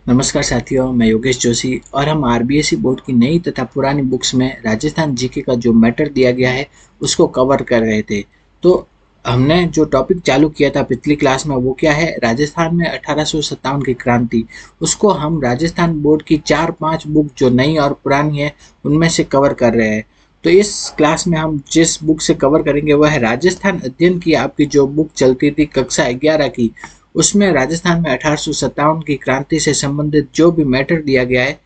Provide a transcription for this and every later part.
नमस्कार साथियों, मैं योगेश जोशी और हम आरबीएसई बोर्ड की नई तथा पुरानी बुक्स में राजस्थान जीके का जो मैटर दिया गया है उसको कवर कर रहे थे। तो हमने जो टॉपिक चालू किया था पिछली क्लास में वो क्या है, राजस्थान में 1857 की क्रांति। उसको हम राजस्थान बोर्ड की 4-5 बुक जो नई और पुरानी है उनमें से कवर कर रहे हैं। तो इस क्लास में हम जिस बुक से कवर करेंगे वह है राजस्थान अध्ययन की आपकी जो बुक चलती थी कक्षा 11 की। उसमें राजस्थान में 1857 की क्रांति से संबंधित जो भी मैटर दिया गया है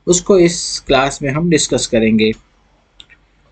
उसको इस क्लास में हम डिस्कस करेंगे।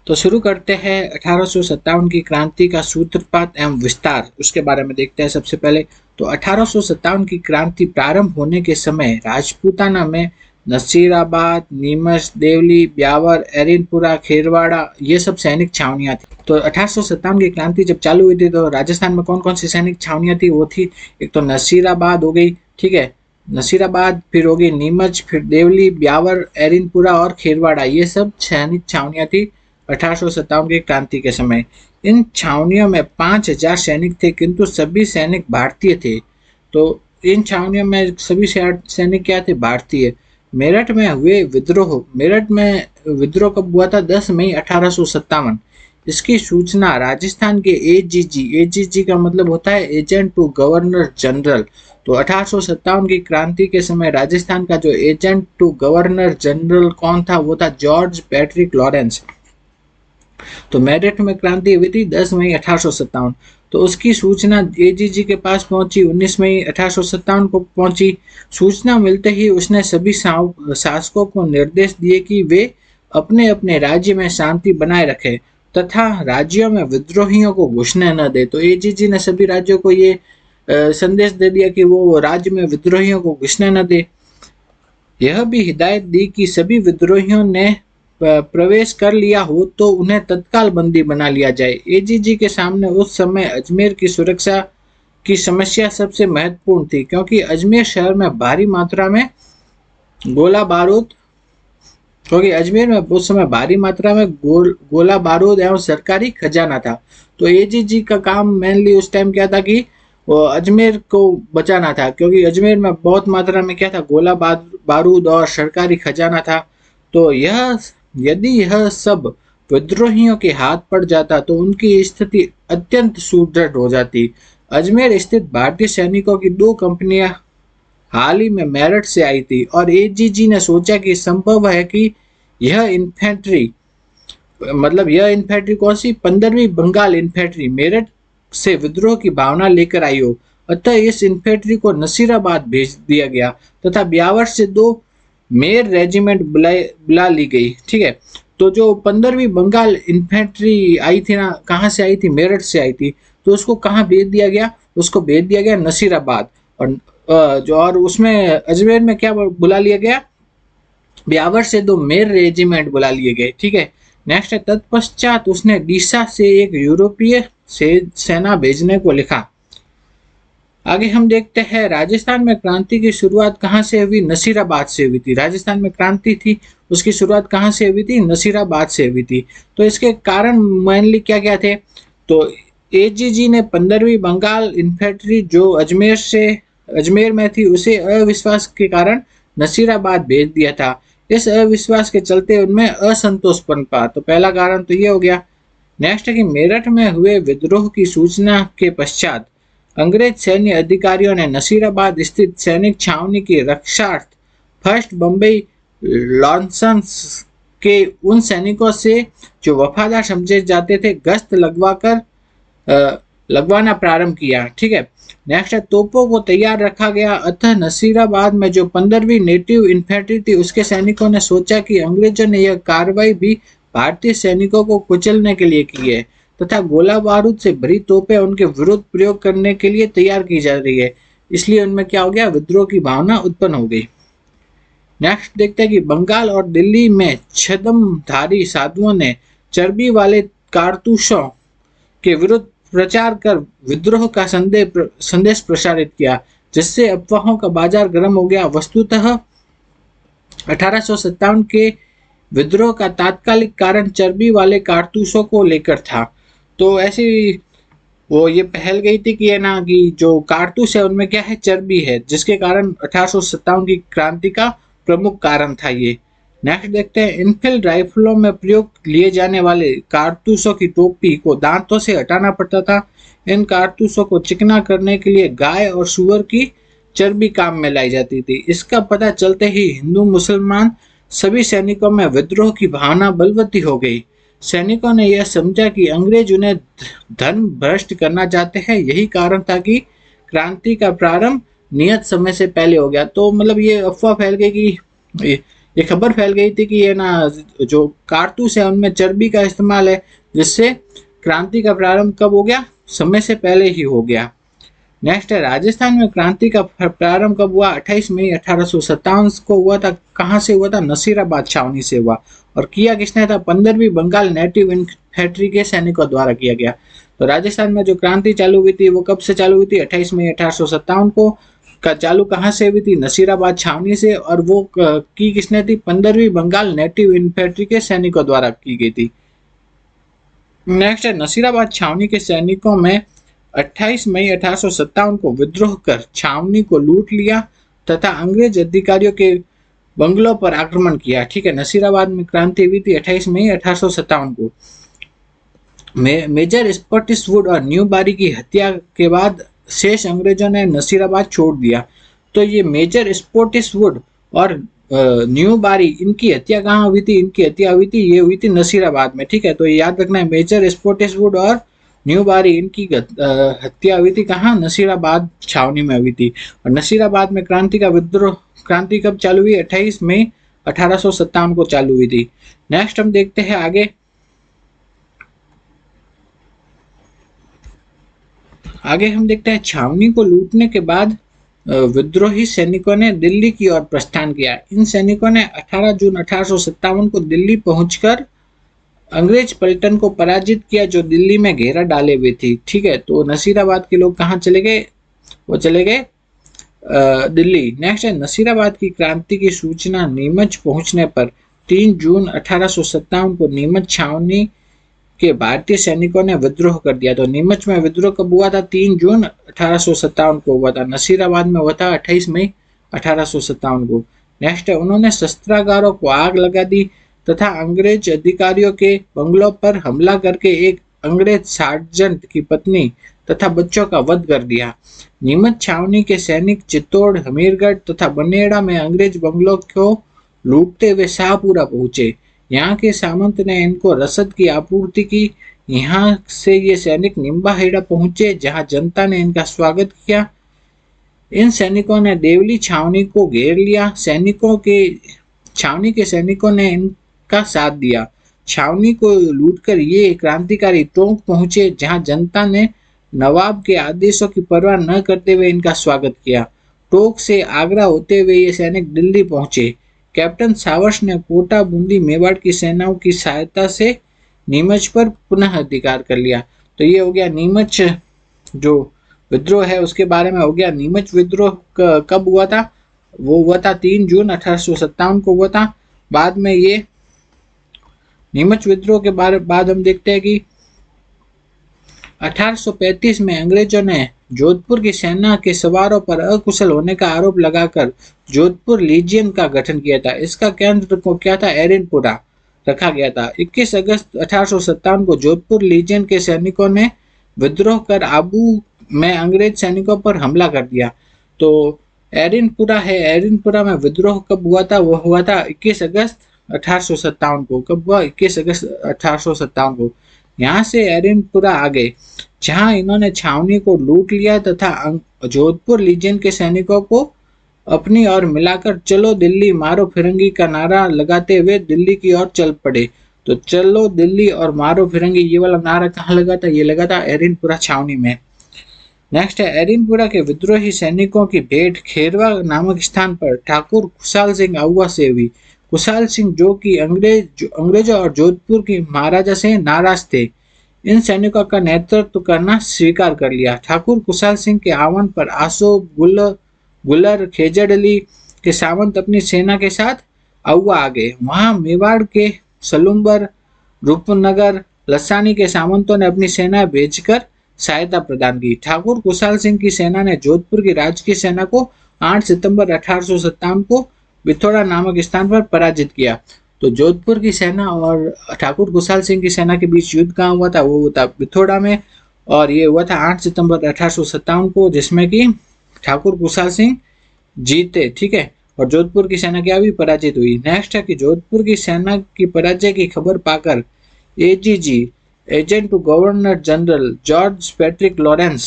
तो शुरू करते हैं 1857 की क्रांति का सूत्रपात एवं विस्तार, उसके बारे में देखते हैं। सबसे पहले तो 1857 की क्रांति प्रारंभ होने के समय राजपूताना में नसीराबाद, नीमच, देवली, ब्यावर, एरिनपुरा, खेरवाड़ा ये सब सैनिक छावनियां थी। तो 1857 की क्रांति जब चालू हुई थी तो राजस्थान में कौन कौन सी सैनिक छावनियां थी, वो थी एक तो नसीराबाद हो गई, ठीक है, नसीराबाद, फिर होगी नीमच, फिर देवली, ब्यावर, एरिनपुरा और खेरवाड़ा, ये सब सैनिक छावनियां थी 1857 की क्रांति के समय। इन छावनियों में 5000 सैनिक थे, किंतु सभी सैनिक भारतीय थे। तो इन छावनियों में सभी सैनिक क्या थे, भारतीय। मेरठ में हुए विद्रोह, मेरठ में विद्रोह कब हुआ था, 10 मई 1857। इसकी सूचना राजस्थान के एजीजी, एजीजी का मतलब होता है एजेंट टू गवर्नर जनरल। तो 1857 की क्रांति के समय राजस्थान का जो एजेंट टू गवर्नर जनरल कौन था, वो था जॉर्ज पैट्रिक लॉरेंस। तो मेरठ में क्रांति हुई थी 10 मई 1857। तो उसकी सूचना एजीजी के पास पहुंची, 19 मई 1857 को पहुंची। सूचना मिलते ही उसने सभी शासकों को निर्देश दिए कि वे अपने अपने राज्य में शांति बनाए रखें तथा राज्यों में विद्रोहियों को घुसने न दे। तो एजीजी ने सभी राज्यों को ये संदेश दे दिया कि वो राज्य में विद्रोहियों को घुसने न दे। यह भी हिदायत दी कि सभी विद्रोहियों ने प्रवेश कर लिया हो तो उन्हें तत्काल बंदी बना लिया जाए। एजीजी के सामने उस समय अजमेर की सुरक्षा की समस्या सबसे महत्वपूर्ण थी, क्योंकि अजमेर शहर में भारी मात्रा में गोला बारूद, क्योंकि अजमेर में उस समय भारी मात्रा में गोला बारूद एवं सरकारी खजाना था। तो एजीजी का काम मेनली उस टाइम क्या था कि वो अजमेर को बचाना था, क्योंकि अजमेर में बहुत मात्रा में क्या था, गोला बारूद और सरकारी खजाना था। तो यदि यह सब विद्रोहियों के हाथ पड़ जाता तो उनकी स्थिति अत्यंत सुदृढ़ हो जाती। अजमेर स्थित भारतीय सैनिकों की 2 कंपनियां हाल ही में मेरठ से आई थी और एजीजी ने सोचा कि संभव है कि यह इन्फेंट्री, मतलब यह इन्फेंट्री कौन सी, 15वीं बंगाल इन्फेंट्री मेरठ से विद्रोह की भावना लेकर आई हो। अतः इस इन्फेंट्री को नसीराबाद भेज दिया गया तथा ब्यावर से 2 मेयर रेजिमेंट बुला ली गई, ठीक है। तो जो 15वीं बंगाल इन्फेंट्री आई थी ना, कहाँ से आई थी, मेरठ से आई थी। तो उसको कहाँ भेज दिया गया, उसको भेज दिया गया नसीराबाद। और जो और उसमें अजमेर में क्या बुला लिया गया, ब्यावर से 2 मेयर रेजिमेंट बुला लिए गए, ठीक है। नेक्स्ट है, तत्पश्चात उसने डीसा से एक यूरोपीय सेना भेजने को लिखा। आगे हम देखते हैं राजस्थान में क्रांति की शुरुआत कहाँ से हुई, नसीराबाद से हुई थी। राजस्थान में क्रांति थी उसकी शुरुआत कहाँ से हुई थी, नसीराबाद से हुई थी। तो इसके कारण मेनली क्या क्या थे, तो एजीजी ने 15वीं बंगाल इन्फेंट्री जो अजमेर में थी उसे अविश्वास के कारण नसीराबाद भेज दिया था। इस अविश्वास के चलते उनमें असंतोष पनपा। तो पहला कारण तो ये हो गया। नेक्स्ट है कि मेरठ में हुए विद्रोह की सूचना के पश्चात अंग्रेज सैन्य अधिकारियों ने नसीराबाद स्थित सैनिक छावनी की रक्षार्थ फर्स्ट बम्बई लॉन्सन्स के उन सैनिकों से जो वफादार समझे जाते थे गश्त लगवाना प्रारंभ किया, ठीक है। नेक्स्ट है, तोपों को तैयार रखा गया। अतः नसीराबाद में जो 15वीं नेटिव इन्फेंट्री थी उसके सैनिकों ने सोचा कि अंग्रेजों ने यह कार्रवाई भी भारतीय सैनिकों को कुचलने के लिए की है तथा गोला बारूद से भरी तोपें उनके विरुद्ध प्रयोग करने के लिए तैयार की जा रही है। इसलिए उनमें क्या हो गया, विद्रोह की भावना उत्पन्न हो गई। नेक्स्ट देखते हैं कि बंगाल और दिल्ली में छद्मधारी साधुओं ने चर्बी वाले कारतूसों के विरुद्ध प्रचार कर विद्रोह का संदेश प्रसारित किया, जिससे अफवाहों का बाजार गर्म हो गया। वस्तुतः 1857 के विद्रोह का तात्कालिक कारण चर्बी वाले कारतूसों को लेकर था। तो ऐसी वो ये पहल गई थी कि है ना कि जो कारतूस है उनमें क्या है, चर्बी है, जिसके कारण 1857 की क्रांति का प्रमुख कारण था ये। नेक्स्ट देखते हैं, इनफील्ड राइफलों में प्रयोग लिए जाने वाले कारतूसों की टोपी को दांतों से हटाना पड़ता था। इन कारतूसों को चिकना करने के लिए गाय और सुअर की चर्बी काम में लाई जाती थी। इसका पता चलते ही हिंदू मुसलमान सभी सैनिकों में विद्रोह की भावना बलवती हो गई। सैनिकों ने यह समझा कि अंग्रेज उन्हें धन भ्रष्ट करना चाहते हैं। यही कारण था कि क्रांति का प्रारंभ नियत समय से पहले हो गया। तो मतलब ये अफवाह फैल गई कि ये खबर फैल गई थी कि ये ना जो कारतूस है उनमें चर्बी का इस्तेमाल है, जिससे क्रांति का प्रारंभ कब हो गया, समय से पहले ही हो गया। नेक्स्ट है, राजस्थान में क्रांति का प्रारंभ कब हुआ? 28 मई 1857 को हुआ था। कहाँ से हुआ था? नसीराबाद छावनी से हुआ। और किया किसने था? 15वीं बंगाल नेटिव इन्फेंट्री के सैनिकों द्वारा किया गया। तो राजस्थान में जो क्रांति चालू हुई थी वो कब से चालू हुई थी? 28 मई 1857 को। का चालू कहाँ से हुई थी? नसीराबाद छावनी से। और वो की किसने थी? 15वीं बंगाल नेटिव इन्फेंट्री के सैनिकों द्वारा की गई थी। नेक्स्ट है, नसीराबाद छावनी के सैनिकों में 28 मई 1857 को विद्रोह कर छावनी को लूट लिया तथा अंग्रेज अधिकारियों के बंगलों पर आक्रमण किया। ठीक है, नसीराबाद में क्रांति हुई थी 28 मई 1857 को। मेजर स्पॉटिसवुड और न्यू बारी की हत्या के बाद शेष अंग्रेजों ने नसीराबाद छोड़ दिया। तो ये मेजर स्पॉटिसवुड और न्यू बारी, इनकी हत्या कहाँ हुई थी? इनकी हत्या हुई थी, ये हुई थी नसीराबाद में। ठीक है, तो याद रखना है, मेजर स्पॉटिसवुड और न्यू बारी, इनकी हत्या हुई थी कहाँ? नसीराबाद छावनी में हुई थी। और नसीराबाद में क्रांति कब चालू हुई? 28 मई 1857 को चालू हुई थी। नेक्स्ट हम देखते हैं आगे। हम देखते हैं, छावनी को लूटने के बाद विद्रोही सैनिकों ने दिल्ली की ओर प्रस्थान किया। इन सैनिकों ने 18 जून 1857 को दिल्ली पहुंचकर अंग्रेज पलटन को पराजित किया, जो दिल्ली में घेरा डाले हुए थी। ठीक है, तो नसीराबाद के लोग कहाँ चले गए? वो चले गए दिल्ली। नेक्स्ट है, नसीराबाद की क्रांति की सूचना नीमच पहुंचने पर 3 जून 1857 को नीमच छावनी के भारतीय सैनिकों ने विद्रोह कर दिया। तो नीमच में विद्रोह कब हुआ था? 3 जून 1857 को हुआ था। नसीराबाद में हुआ था 28 मई 1857 को। नेक्स्ट है, उन्होंने शस्त्रागारों को आग लगा दी तथा अंग्रेज अधिकारियों के बंगलों पर हमला करके एक अंग्रेज सार्जेंट की पत्नी तथा बच्चों का वध कर दिया। नीमच छावनी के सैनिक चित्तौड़, हमीरगढ़ तथा बनेड़ा में अंग्रेज बंगलों को लूटते हुए शाहपुरा पहुंचे। यहाँ के सामंत ने इनको रसद की आपूर्ति की। यहाँ से ये सैनिक निम्बाहेड़ा पहुंचे, जहाँ जनता ने इनका स्वागत किया। इन सैनिकों ने देवली छावनी को घेर लिया। छावनी के सैनिकों ने इनका साथ दिया। छावनी को लूटकर ये क्रांतिकारी टोंक पहुंचे, जहां जनता ने नवाब के आदेशों की परवाह न करते हुए इनका स्वागत किया। टोंक से आगरा होते हुए ये सैनिक दिल्ली पहुंचे। कैप्टन सावर्स ने कोटा, बूंदी, मेवाड़ की सेनाओं की सहायता से नीमच पर पुनः अधिकार कर लिया। तो ये हो गया नीमच जो विद्रोह है उसके बारे में हो गया। नीमच विद्रोह कब हुआ था? वो हुआ था 3 जून 1857 को हुआ था। बाद में ये नीमच विद्रोह के बाद हम देखते हैं कि 1835 में अंग्रेजों ने जोधपुर की सेना के सवारों पर अकुशल होने का आरोप लगाकर जोधपुर लीजियन का गठन किया था। इसका केंद्र को क्या था? एरिनपुरा रखा गया था। 21 अगस्त 1857 को जोधपुर लीजियन के सैनिकों ने विद्रोह कर आबू में अंग्रेज सैनिकों पर हमला कर दिया। तो एरिनपुरा है, एरिनपुरा में विद्रोह कब हुआ था? वो हुआ था 21 अगस्त 1857 को। कब हुआ? 21 अगस्त 1857 को। यहाँ से एरिनपुरा आ गए, जहां इन्होंने छावनी को लूट लिया तथा जोधपुर लीजियन के सैनिकों को अपनी ओर मिलाकर चलो दिल्ली मारो फिरंगी का नारा लगाते हुए दिल्ली की ओर चल पड़े। तो चलो दिल्ली और मारो फिरंगी, ये वाला नारा कहाँ लगा था? ये लगा था एरिनपुरा छावनी में। नेक्स्ट है, एरिनपुरा के विद्रोही सैनिकों की भेंट खेरवा नामक स्थान पर ठाकुर खुशाल सिंह आहुआ से हुई। खुशाल सिंह जो कि अंग्रेजों और जोधपुर की महाराजा से नाराज थे, इन सैनिकों का नेतृत्व करना स्वीकार कर लिया। ठाकुर खुशाल सिंह के आह्वान पर आसोब, गुलर, खेजड़ अली के सामंत अपनी सेना के साथ आहुआ आ गए। वहां मेवाड़ के सलुम्बर, रूपनगर, लसानी के सामंतों ने अपनी सेना भेजकर सहायता प्रदान की। ठाकुर कुशाल सिंह की सेना ने जोधपुर की राजकीय सेना को 8 सितंबर 1857 को बिथोड़ा नामक स्थान पर पराजित किया। तो जोधपुर की सेना और ठाकुर कुशाल सिंह की सेना के बीच युद्ध कहाँ हुआ था, वो हुआ था बिथोड़ा में, और ये हुआ था 8 सितंबर 1857 को, जिसमें कि ठाकुर कुशाल सिंह जीते, ठीक है, और जोधपुर की सेना क्या हुई, पराजित हुई। नेक्स्ट है कि जोधपुर की सेना की पराजय की खबर पाकर AGG agent to governor general George Patrick Lawrence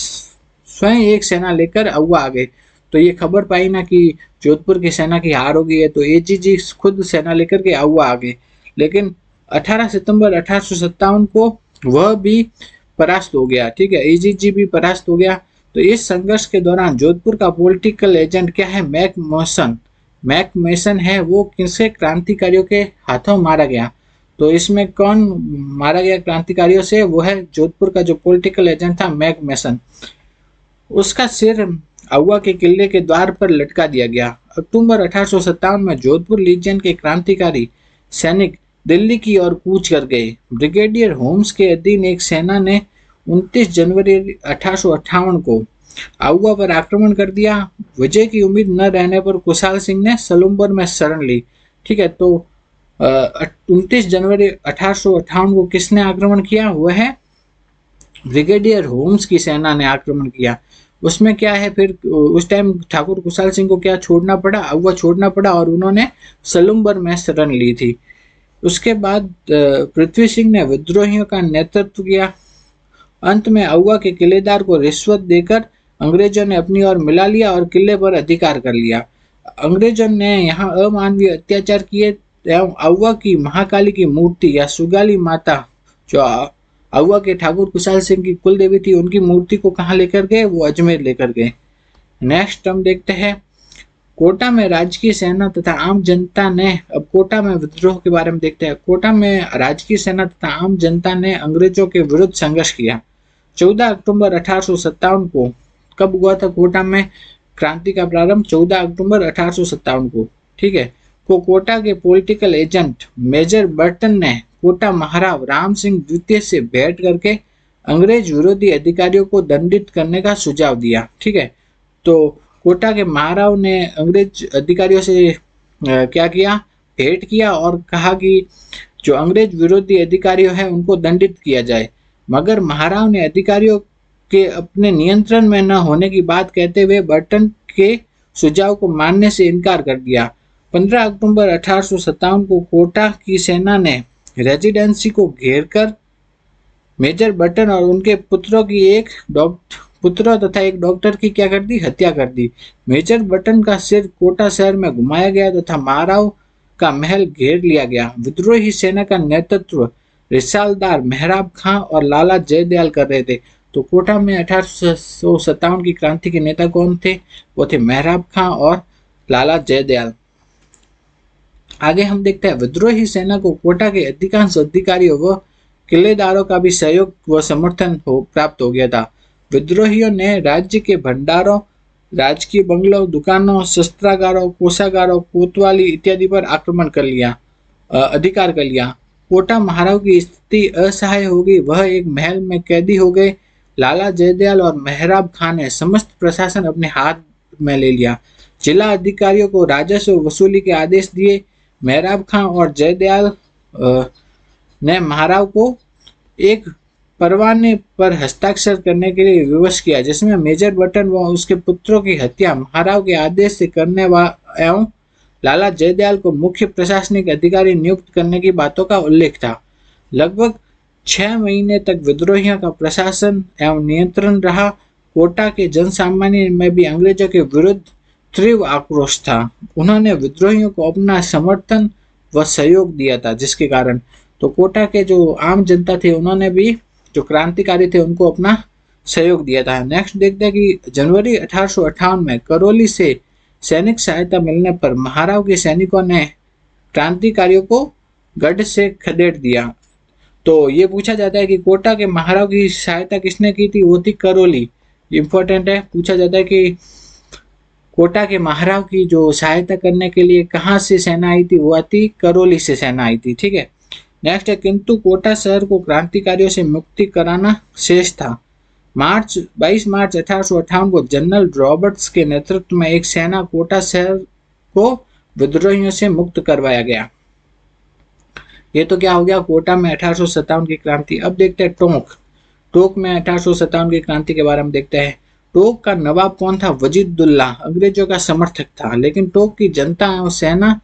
स्वयं एक सेना लेकर अगवा आ गए। तो ये खबर पाई ना कि जोधपुर की सेना की हार हो गई है, तो एजीजी खुद सेना लेकर के अगवा आ गए। लेकिन 18 सितंबर 1857 को वह भी परास्त हो गया, ठीक है, एजीजी भी परास्त हो गया। तो इस संघर्ष के दौरान जोधपुर का पॉलिटिकल एजेंट क्या है, मैक मेसन है, वो किसके क्रांतिकारियों के हाथों मारा गया। तो इसमें कौन मारा गया क्रांतिकारियों से, वो है जोधपुर का जो पॉलिटिकल एजेंट था मैक मेसन। उसका सिर अगवा के किले के द्वार पर लटका दिया गया। अक्टूबर 1857 में जोधपुर लीजियन के क्रांतिकारी सैनिक दिल्ली की ओर कूच कर गए। ब्रिगेडियर होम्स के अधीन एक सेना ने 29 जनवरी 1858 को अगवा पर आक्रमण कर दिया। विजय की उम्मीद न रहने पर कुशाल सिंह ने सलूम्बर में शरण ली, ठीक है। तो 29 जनवरी 1858 को किसने आक्रमण किया, वह है ब्रिगेडियर होम्स की सेना ने आक्रमण किया। उसमें क्या है, फिर उस टाइम ठाकुर कुशाल सिंह को क्या छोड़ना पड़ा, अगवा छोड़ना पड़ा, और उन्होंने सलूम्बर में शरण ली थी। उसके बाद पृथ्वी सिंह ने विद्रोहियों का नेतृत्व किया। अंत में अगवा के किलेदार को रिश्वत देकर अंग्रेजों ने अपनी ओर मिला लिया और किले पर अधिकार कर लिया। अंग्रेजों ने यहाँ अमानवीय अत्याचार किए एवं अगवा की महाकाली की मूर्ति या सुगाली माता, जो अगवा के ठाकुर कुशाल सिंह की कुल देवी थी, उनकी मूर्ति को कहाँ लेकर गए, वो अजमेर लेकर गए। नेक्स्ट हम देखते हैं कोटा में राजकीय सेना तथा आम जनता ने, अब कोटा में विद्रोह के बारे में देखते हैं। कोटा में राजकीय सेना तथा आम जनता ने अंग्रेजों के विरुद्ध संघर्ष किया। 14 अक्टूबर 1857 को कब हुआ था कोटा में क्रांति का प्रारंभ, 14 अक्टूबर 1857 को, ठीक है। कोटा के पॉलिटिकल एजेंट मेजर बर्टन ने कोटा महाराव राम सिंह द्वितीय से भेंट करके अंग्रेज विरोधी अधिकारियों को दंडित करने का सुझाव दिया, ठीक है। तो कोटा के महाराव ने अंग्रेज अधिकारियों से क्या किया, भेंट किया और कहा कि जो अंग्रेज विरोधी अधिकारी हैं उनको दंडित किया जाए। मगर महाराव ने अधिकारियों के अपने नियंत्रण में न होने की बात कहते हुए बर्टन के सुझाव को मानने से इनकार कर दिया। 15 अक्टूबर 1857 को कोटा की सेना ने रेजिडेंसी को घेरकर मेजर बर्टन और उनके पुत्रों तथा एक डॉक्टर की क्या कर दी, हत्या कर दी। मेजर बर्टन का सिर कोटा शहर में घुमाया गया तथा महाराव का महल घेर लिया गया। विद्रोही सेना का नेतृत्व रिसालदार मेहराब खां और लाला जयदयाल कर रहे थे। तो कोटा में 1857 की क्रांति के नेता कौन थे, वो थे मेहराब खां और लाला जयदयाल। आगे हम देखते हैं विद्रोही सेना को कोटा के अधिकांश अधिकारियों व किलेदारों का भी सहयोग व समर्थन प्राप्त हो गया था। विद्रोहियों ने राज्य के भंडारों, राजकीय बंगलों, दुकानों, शस्त्रागारों, कोषागारों, कोतवाली इत्यादि पर आक्रमण कर लिया, अधिकार कर लिया। कोटा महाराव की स्थिति असहाय हो गई, वह एक महल में कैदी हो गए। लाला जयदयाल और मेहराब खान ने समस्त प्रशासन अपने हाथ में ले लिया। जिला अधिकारियों को राजस्व वसूली के आदेश दिए। मेहराब खां और जयदयाल ने महाराव को एक परवाने पर हस्ताक्षर करने के लिए विवश किया, जिसमें मेजर बर्टन व उसके पुत्रों की हत्या महाराव के आदेश से करने एवं लाला जयदयाल को मुख्य प्रशासनिक अधिकारी नियुक्त करने की बातों का उल्लेख था। लगभग 6 महीने तक विद्रोहियों का प्रशासन एवं नियंत्रण रहा। कोटा के जनसामान्य में भी अंग्रेजों के विरुद्ध तीव्र आक्रोश था। उन्होंने विद्रोहियों को अपना समर्थन व सहयोग दिया था, जिसके कारण तो कोटा के जो आम जनता थे उन्होंने भी, जो क्रांतिकारी थे, उनको अपना सहयोग दिया था। नेक्स्ट देखते हैं कि जनवरी 1858 में करौली से सैनिक सहायता मिलने पर महाराव के सैनिकों ने क्रांतिकारियों को गढ़ से खदेड़ दिया। तो ये पूछा जाता है कि कोटा के महाराव की सहायता किसने की थी, वो थी करौली। इंपॉर्टेंट है, पूछा जाता है कि कोटा के महाराव की जो सहायता करने के लिए कहाँ से सेना आई थी, वो थी करौली से सेना आई थी, ठीक है। नेक्स्ट है किंतु कोटा शहर को क्रांतिकारियों से मुक्ति कराना शेष था। 22 मार्च 1858 को जनरल रॉबर्ट्स के नेतृत्व में एक सेना कोटा शहर को विद्रोहियों से मुक्त करवाया गया। ये तो क्या हो गया, कोटा में 1857 की क्रांति। अब देखते हैं टोंक। टोंक में 1857 की क्रांति के बारे में देखते हैं। टोंक का नवाब कौन था? वजीदुल्ला अंग्रेजों का समर्थक था, लेकिन टोंक की जनता और सेना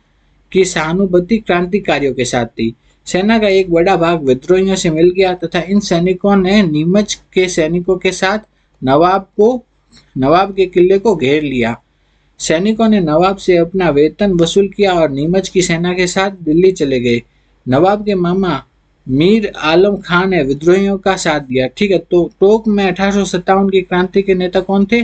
की सहानुभूति क्रांतिकारियों के साथ थी। सेना का एक बड़ा भाग विद्रोहियों से मिल गया तथा इन सैनिकों ने नीमच के सैनिकों के साथ नवाब के किले को घेर लिया। सैनिकों ने नवाब से अपना वेतन वसूल किया और नीमच की सेना के साथ दिल्ली चले गए। नवाब के मामा मीर आलम खान ने विद्रोहियों का साथ दिया। ठीक है, तो टोंक में 1857 की क्रांति के नेता कौन थे?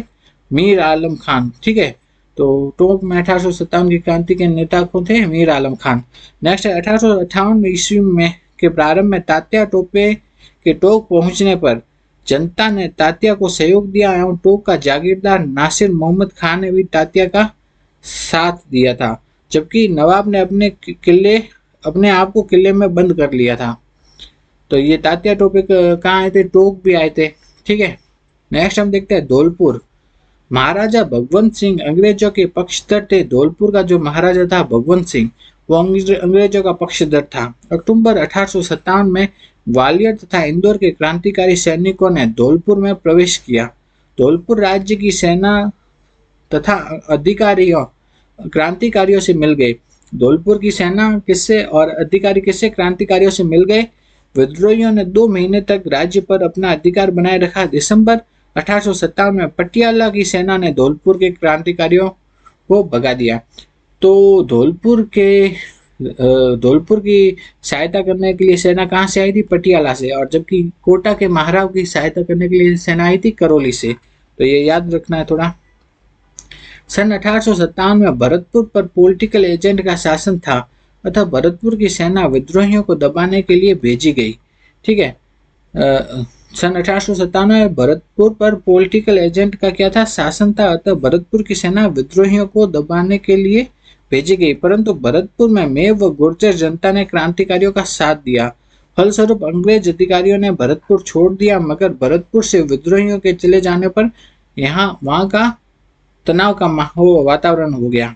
मीर आलम खान। ठीक है, तो टोंक में 1857 की क्रांति के नेता कौन थे? मीर आलम खान। नेक्स्ट है 1858 ईस्वी में के प्रारंभ में तात्या टोपे के टोंक पहुंचने पर जनता ने तात्या को सहयोग दिया एवं टोंक का जागीरदार नासिर मोहम्मद खान ने भी तात्या का साथ दिया था, जबकि नवाब ने अपने आप को किले में बंद कर लिया था। तो ये तात्या टोपे कहाँ आए थे? टोंक भी आए थे। ठीक है, नेक्स्ट हम देखते हैं धौलपुर। महाराजा भगवंत सिंह अंग्रेजों के पक्षधर थे। धौलपुर का जो महाराजा था भगवंत सिंह, वो अंग्रेजों का पक्षधर था। अक्टूबर 1857 में ग्वालियर तथा इंदौर के क्रांतिकारी सैनिकों ने धौलपुर में प्रवेश किया। धौलपुर राज्य की सेना तथा अधिकारियों क्रांतिकारियों से मिल गए। धौलपुर की सेना किससे और अधिकारी किससे? क्रांतिकारियों से मिल गए। विद्रोहियों ने 2 महीने तक राज्य पर अपना अधिकार बनाए रखा। दिसंबर 1857 में पटियाला की सेना ने धौलपुर के क्रांतिकारियों को भगा दिया। तो धौलपुर की सहायता करने के लिए सेना कहाँ से आई थी? पटियाला से। और जबकि कोटा के महाराव की सहायता करने के लिए सेना आई थी करौली से। तो ये याद रखना है थोड़ा। सन 1857 में भरतपुर पर पॉलिटिकल एजेंट का शासन था अतः भरतपुर की सेना विद्रोहियों को दबाने के लिए भेजी गई। ठीक है, सन 1857 में भरतपुर पर पॉलिटिकल एजेंट का क्या था? शासन था, अतः भरतपुर की सेना विद्रोहियों को दबाने के लिए भेजी गई, परंतु भरतपुर में मेव व गुर्जर जनता ने क्रांतिकारियों का साथ दिया। फलस्वरूप अंग्रेज अधिकारियों ने भरतपुर छोड़ दिया, मगर भरतपुर से विद्रोहियों के चले जाने पर वहां का तनाव का वातावरण हो गया।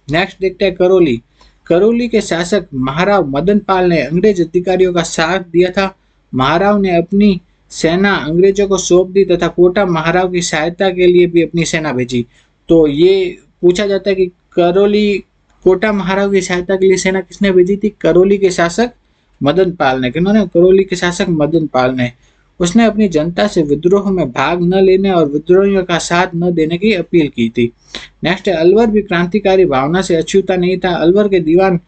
नेक्स्ट देखते हैं करौली। करौली के शासक महाराव मदन पाल ने अंग्रेज अधिकारियों का साथ दिया था। महाराव ने अपनी सेना अंग्रेजों को सौंप दी तथा कोटा महाराव की सहायता के लिए भी अपनी सेना भेजी। तो ये पूछा जाता है कि कोटा महाराव की सहायता के लिए सेना किसने भेजी थी? करौली के शासक मदन पाल ने। किन्होंने? करौली के शासक मदन पाल ने। उसने अपनी जनता से विद्रोह में भाग न लेने और विद्रोहियों का साथ न देने की अपील की थी। नेक्स्ट है अलवर भी क्रांतिकारी भावना से अछूता नहीं था। अलवर के दीवान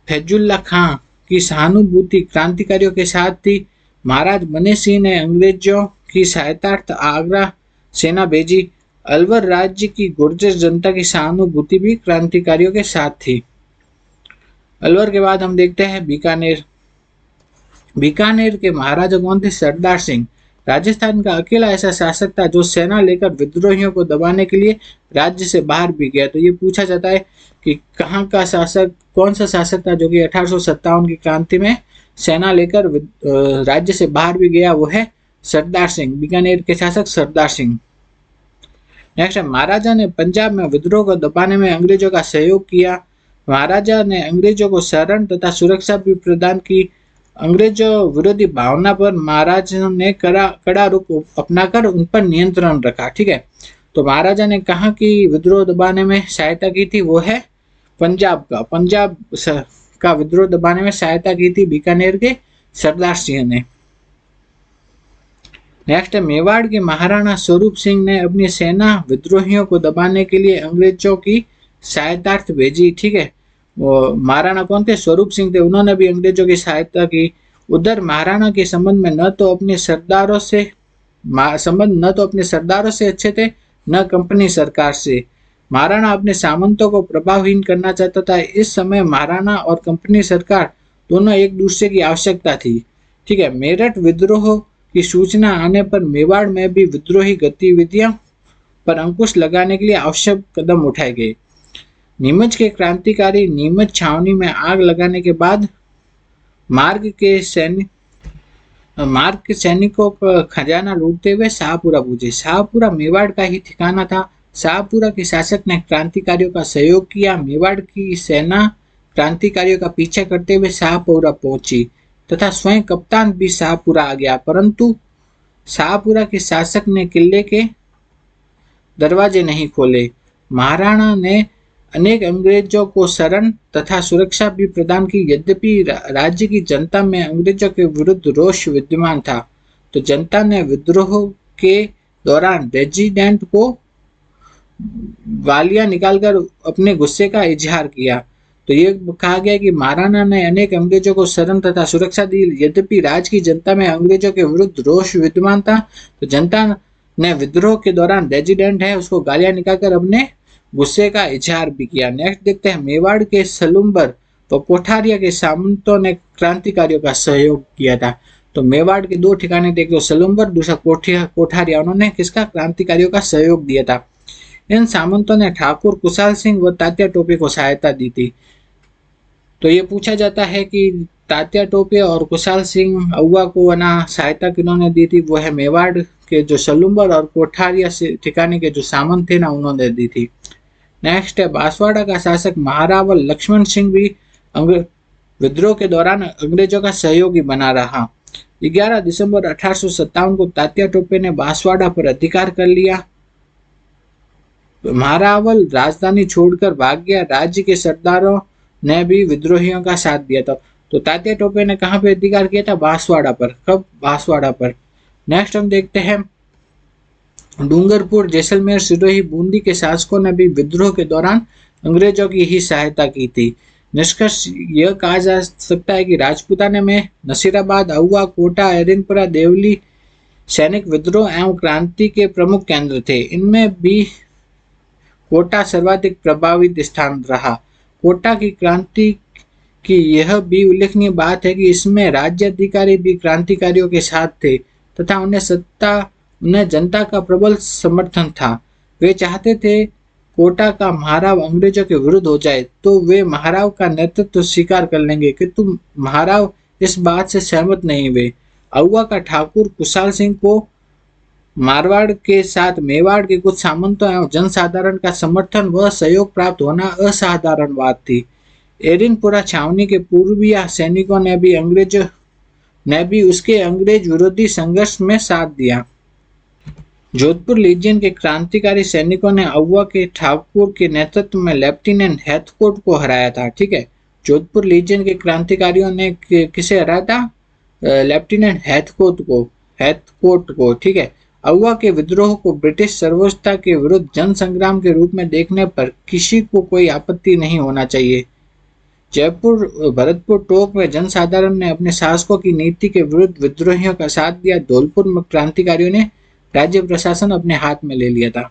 फैजुल्ला खां की सहानुभूति क्रांतिकारियों के साथ थी। महाराज मने सिंह ने अंग्रेजों की सहायतार्थ आगरा सेना भेजी। अलवर राज्य की गुर्जर जनता की सहानुभूति भी क्रांतिकारियों के साथ थी। अलवर के बाद हम देखते हैं बीकानेर। बीकानेर के महाराजा कौन थे? सरदार सिंह। राजस्थान का अकेला ऐसा शासक था जो सेना लेकर विद्रोहियों को दबाने के लिए राज्य से बाहर भी गया। तो ये पूछा जाता है कि कहाँ का शासक, कौन सा शासक था जो कि 1857 की क्रांति में सेना लेकर राज्य से बाहर भी गया? वो है सरदार सिंह। बीकानेर के शासक सरदार सिंह। नेक्स्ट है महाराजा ने पंजाब में विद्रोह को दबाने में अंग्रेजों का सहयोग किया। महाराजा ने अंग्रेजों को शरण तथा सुरक्षा भी प्रदान की। अंग्रेजों विरोधी भावना पर महाराजा ने कड़ा रुख अपनाकर उन पर नियंत्रण रखा। ठीक है, तो महाराजा ने कहा कि विद्रोह दबाने में सहायता की थी? वो है पंजाब का विद्रोह दबाने में सहायता की थी बीकानेर के सरदार सिंह ने। नेक्स्ट है मेवाड़ के महाराणा स्वरूप सिंह ने अपनी सेना विद्रोहियों को दबाने के लिए अंग्रेजों की सहायतार्थ भेजी। ठीक है, वो महाराणा कौन थे? स्वरूप सिंह थे। उन्होंने भी अंग्रेजों की सहायता की। उधर महाराणा के संबंध में न तो अपने सरदारों से अच्छे थे, न कंपनी सरकार से। महाराणा अपने सामंतों को प्रभावहीन करना चाहता था। इस समय महाराणा और कंपनी सरकार दोनों एक दूसरे की आवश्यकता थी। ठीक है, मेरठ विद्रोह की सूचना आने पर मेवाड़ में भी विद्रोही गतिविधियों पर अंकुश लगाने के लिए आवश्यक कदम उठाए गए। नीमच के क्रांतिकारी नीमच छावनी में आग लगाने के बाद मार्ग के मार्ग के सैनिकों का खजाना लूटते हुए शाहपुरा पहुंचे। शाहपुरा मेवाड़ का ही ठिकाना था। शाहपुरा के शासक ने क्रांतिकारियों का सहयोग किया। मेवाड़ की सेना क्रांतिकारियों का पीछा करते हुए शाहपुरा पहुंची तथा स्वयं कप्तान भी शाहपुरा आ गया, परंतु शाहपुरा के शासक ने किले के दरवाजे नहीं खोले। महाराणा ने अनेक अंग्रेजों को शरण तथा सुरक्षा भी प्रदान की। यद्यपि राज्य की जनता में अंग्रेजों के विरुद्ध रोष विद्यमान था, तो जनता ने विद्रोह के दौरान रेजिडेंट को गालियां निकालकर अपने गुस्से का इजहार किया। तो ये कहा गया कि महाराणा ने अनेक अंग्रेजों को शरण तथा सुरक्षा दी। यद्यपि राज्य की जनता में अंग्रेजों के विरुद्ध रोष विद्यमान था, तो जनता ने विद्रोह के दौरान रेजिडेंट है उसको गालियां निकालकर अपने गुस्से का इजहार भी किया। नेक्स्ट देखते हैं, मेवाड़ के सलुम्बर व कोठारिया के सामंतों ने क्रांतिकारियों का सहयोग किया था। तो मेवाड़ के दो ठिकाने देख लो, सलुम्बर, दूसरा कोठारिया, उन्होंने किसका, क्रांतिकारियों का सहयोग दिया था। इन सामंतों ने ठाकुर कुशाल सिंह व तात्या टोपे को सहायता दी थी। तो ये पूछा जाता है कि तात्या टोपे और कुशाल सिंह अव्वा को ना सहायता किन्होंने दी थी, वो है मेवाड़ के जो सलुम्बर और कोठारिया से ठिकाने के जो सामंत थे ना, उन्होंने दी थी। नेक्स्ट है, बांसवाड़ा का शासक महारावल लक्ष्मण सिंह भी विद्रोह के दौरान अंग्रेजों का सहयोगी बना रहा। 11 दिसंबर 1857 को तात्या टोपे ने बांसवाड़ा पर अधिकार कर लिया। महारावल राजधानी छोड़कर भाग गया। राज्य के सरदारों ने भी विद्रोहियों का साथ दिया था। तो तात्या टोपे ने कहां पे अधिकार किया था, बांसवाड़ा पर। कब, बांसवाड़ा पर। नेक्स्ट हम देखते हैं, डूंगरपुर, जैसलमेर, सिरोही, बूंदी के शासकों ने भी विद्रोह के दौरान अंग्रेजों की ही सहायता की थी। निष्कर्ष यह कहा जा सकता है कि राजपूताना में नसीराबाद, अहुआ, कोटा, एरिनपुरा, देवली सैनिक विद्रोह एवं क्रांति के प्रमुख केंद्र थे। इनमें भी कोटा सर्वाधिक प्रभावित स्थान रहा। कोटा की क्रांति की यह भी उल्लेखनीय बात है कि इसमें राज्य अधिकारी भी क्रांतिकारियों के साथ थे तथा उन्हें जनता का प्रबल समर्थन था। वे चाहते थे कोटा का महाराव अंग्रेजों के विरुद्ध हो जाए, तो वे महाराव का नेतृत्व स्वीकार कर लेंगे, किंतु महाराव इस बात से सहमत नहीं हुए। अहुआ का ठाकुर कुशाल सिंह को मारवाड़ के साथ मेवाड़ के कुछ सामंतों एवं जनसाधारण का समर्थन व सहयोग प्राप्त होना असाधारण बात थी। एरिनपुरा छावनी के पूर्वीय सैनिकों ने भी उसके अंग्रेज विरोधी संघर्ष में साथ दिया। जोधपुर लीजियन के क्रांतिकारी सैनिकों ने अहुआ के ठाकुर के नेतृत्व में लेफ्टिनेंट हेथकोट को हराया था। ठीक है, जोधपुर लीजियन के क्रांतिकारियों ने किसे हराया था, लेफ्टिनेंट हेथकोट को। ठीक है, अहुआ के विद्रोह को ब्रिटिश सर्वोच्चता के विरुद्ध जन संग्राम के रूप में देखने पर किसी को कोई आपत्ति नहीं होना चाहिए। जयपुर भरतपुर टोक में जनसाधारण ने अपने शासकों की नीति के विरुद्ध विद्रोहियों का साथ दिया। धौलपुर में क्रांतिकारियों ने राज्य प्रशासन अपने हाथ में ले लिया था।